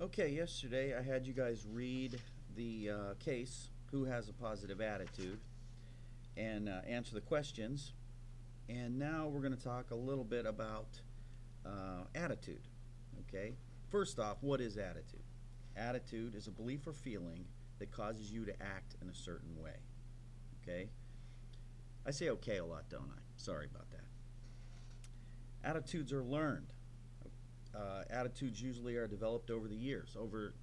Okay, yesterday I had you guys read the case, Who Has a Positive Attitude, and answer the questions. And now we're going to talk a little bit about attitude. Okay? First off, what is attitude? Attitude is a belief or feeling that causes you to act in a certain way. Okay? I say okay a lot, don't I? Sorry about that. Attitudes are learned. Attitudes usually are developed over the years, over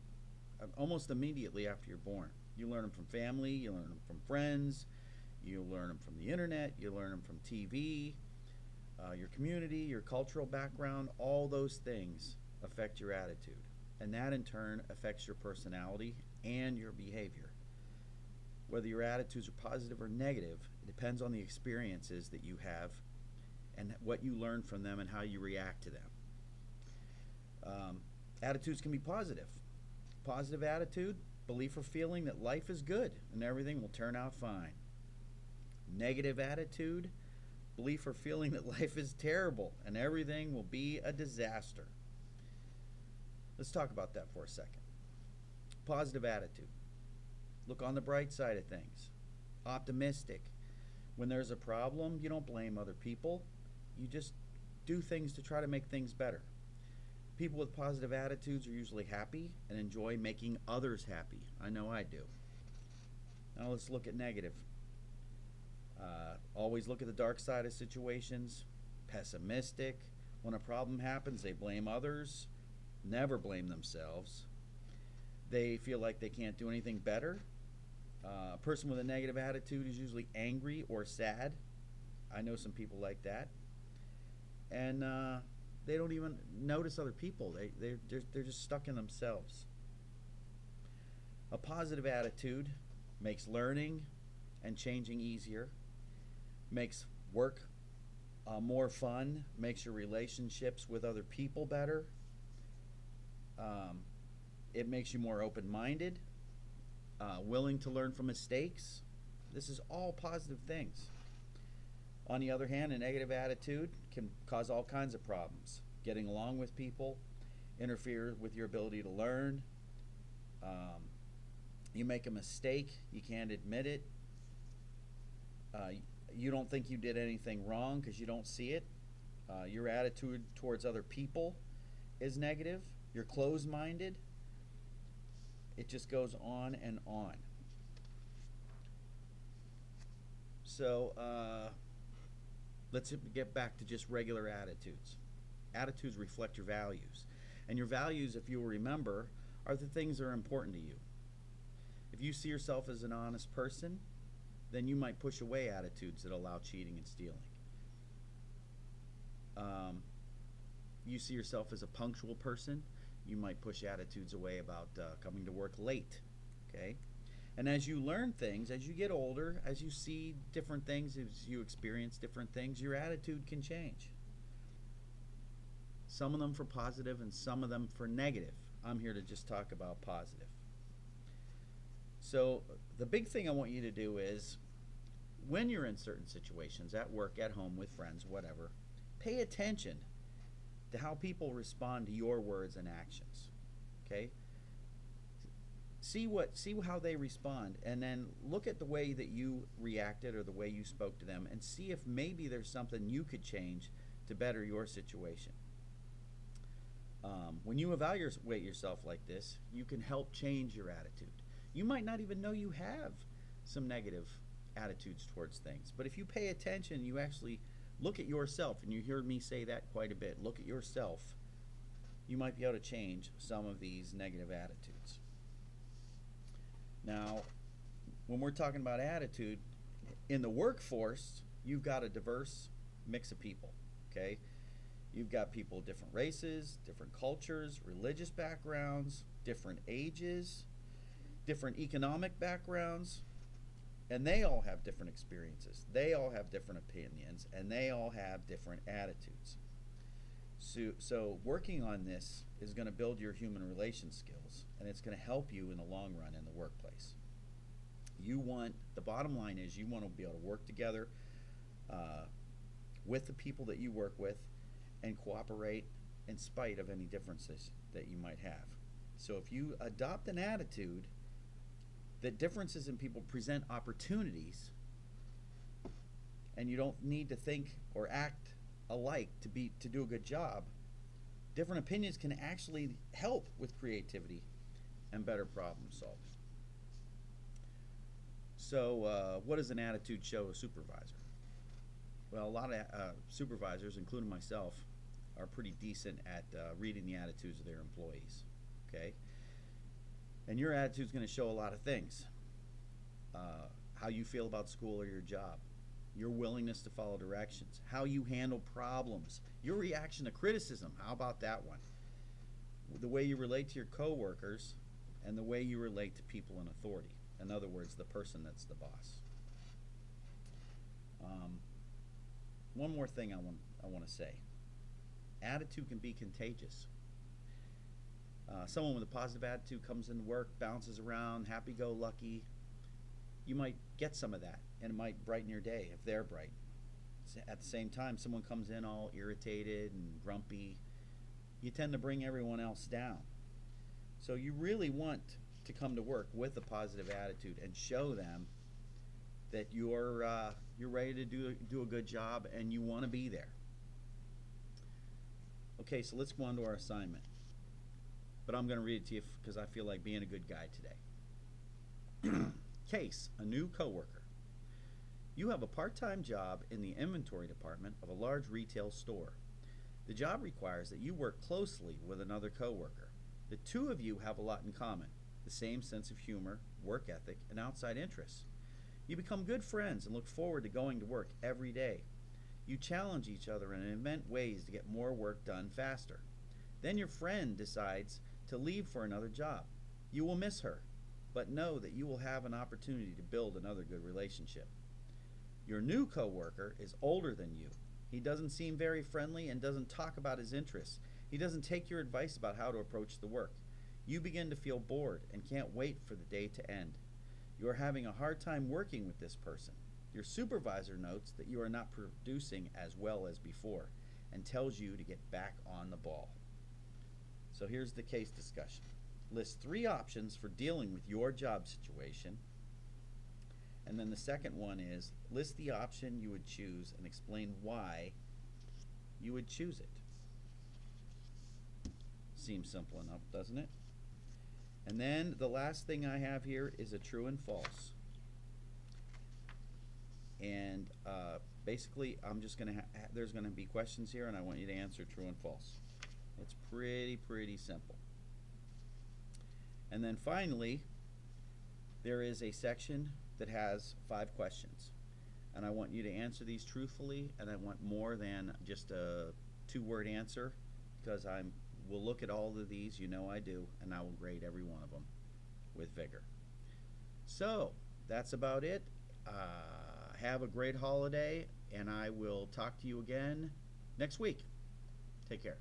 almost immediately after you're born. You learn them from family, you learn them from friends, you learn them from the internet, you learn them from TV, your community, your cultural background. All those things affect your attitude, and that in turn affects your personality and your behavior. Whether your attitudes are positive or negative, it depends on the experiences that you have and what you learn from them and how you react to them. Attitudes can be positive. Positive attitude, belief or feeling that life is good and everything will turn out fine. Negative attitude, belief or feeling that life is terrible and everything will be a disaster. Let's talk about that for a second. Positive attitude. Look on the bright side of things. Optimistic. When there's a problem, you don't blame other people. You just do things to try to make things better. People with positive attitudes are usually happy and enjoy making others happy. I know I do. Now let's look at negative. Always look at the dark side of situations. Pessimistic. When a problem happens, they blame others, never blame themselves. They feel like they can't do anything better. A person with a negative attitude is usually angry or sad. I know some people like that. And they don't even notice other people. They're just stuck in themselves. A positive attitude makes learning and changing easier, makes work more fun, makes your relationships with other people better. It makes you more open-minded, willing to learn from mistakes. This is all positive things. On the other hand, a negative attitude can cause all kinds of problems. Getting along with people, interfere with your ability to learn. You make a mistake, you can't admit it. You don't think you did anything wrong because you don't see it. Your attitude towards other people is negative. You're closed-minded. It just goes on and on. So, let's get back to just regular attitudes. Attitudes reflect your values. And your values, if you'll remember, are the things that are important to you. If you see yourself as an honest person, then you might push away attitudes that allow cheating and stealing. You see yourself as a punctual person, you might push attitudes away about coming to work late. Okay? And as you learn things, as you get older, as you see different things, as you experience different things, your attitude can change. Some of them for positive and some of them for negative. I'm here to just talk about positive. So the big thing I want you to do is, when you're in certain situations, at work, at home, with friends, whatever, pay attention to how people respond to your words and actions. Okay? See how they respond, and then look at the way that you reacted or the way you spoke to them, and see if maybe there's something you could change to better your situation. When you evaluate yourself like this, you can help change your attitude. You might not even know you have some negative attitudes towards things, but if you pay attention, you actually look at yourself, and you hear me say that quite a bit, look at yourself, you might be able to change some of these negative attitudes. Now, when we're talking about attitude, in the workforce, you've got a diverse mix of people, okay? You've got people of different races, different cultures, religious backgrounds, different ages, different economic backgrounds, and they all have different experiences. They all have different opinions, and they all have different attitudes. So working on this is going to build your human relation skills, and it's going to help you in the long run in the workplace. The bottom line is, you want to be able to work together with the people that you work with and cooperate in spite of any differences that you might have. So if you adopt an attitude that differences in people present opportunities, and you don't need to think or act alike to do a good job, different opinions can actually help with creativity and better problem solving. So what does an attitude show a supervisor? Well, a lot of supervisors, including myself, are pretty decent at reading the attitudes of their employees, okay? And your attitude is going to show a lot of things. How you feel about school or your job, your willingness to follow directions, how you handle problems, your reaction to criticism, how about that one? The way you relate to your coworkers, and the way you relate to people in authority. In other words, the person that's the boss. One more thing I want to say. Attitude can be contagious. Someone with a positive attitude comes into work, bounces around, happy-go-lucky. You might get some of that, and it might brighten your day if they're bright. At the same time, someone comes in all irritated and grumpy, you tend to bring everyone else down. So you really want to come to work with a positive attitude and show them that you're ready to do a good job and you want to be there. Okay, so let's go on to our assignment. But I'm going to read it to you because I feel like being a good guy today. Case, a new coworker. You have a part-time job in the inventory department of a large retail store. The job requires that you work closely with another coworker. The two of you have a lot in common: the same sense of humor, work ethic, and outside interests. You become good friends and look forward to going to work every day. You challenge each other and invent ways to get more work done faster. Then your friend decides to leave for another job. You will miss her, but know that you will have an opportunity to build another good relationship. Your new coworker is older than you. He doesn't seem very friendly and doesn't talk about his interests. He doesn't take your advice about how to approach the work. You begin to feel bored and can't wait for the day to end. You are having a hard time working with this person. Your supervisor notes that you are not producing as well as before and tells you to get back on the ball. So here's the case discussion. List 3 options for dealing with your job situation. And then the second one is list the option you would choose and explain why you would choose it. Seems simple enough, doesn't it? And then the last thing I have here is a true and false. And basically, I'm just going to there's going to be questions here, and I want you to answer true and false. It's pretty simple. And then finally, there is a section that has 5 questions. And I want you to answer these truthfully, and I want more than just a 2-word answer, because we'll look at all of these, you know I do, and I will grade every one of them with vigor. So, that's about it. Have a great holiday, and I will talk to you again next week. Take care.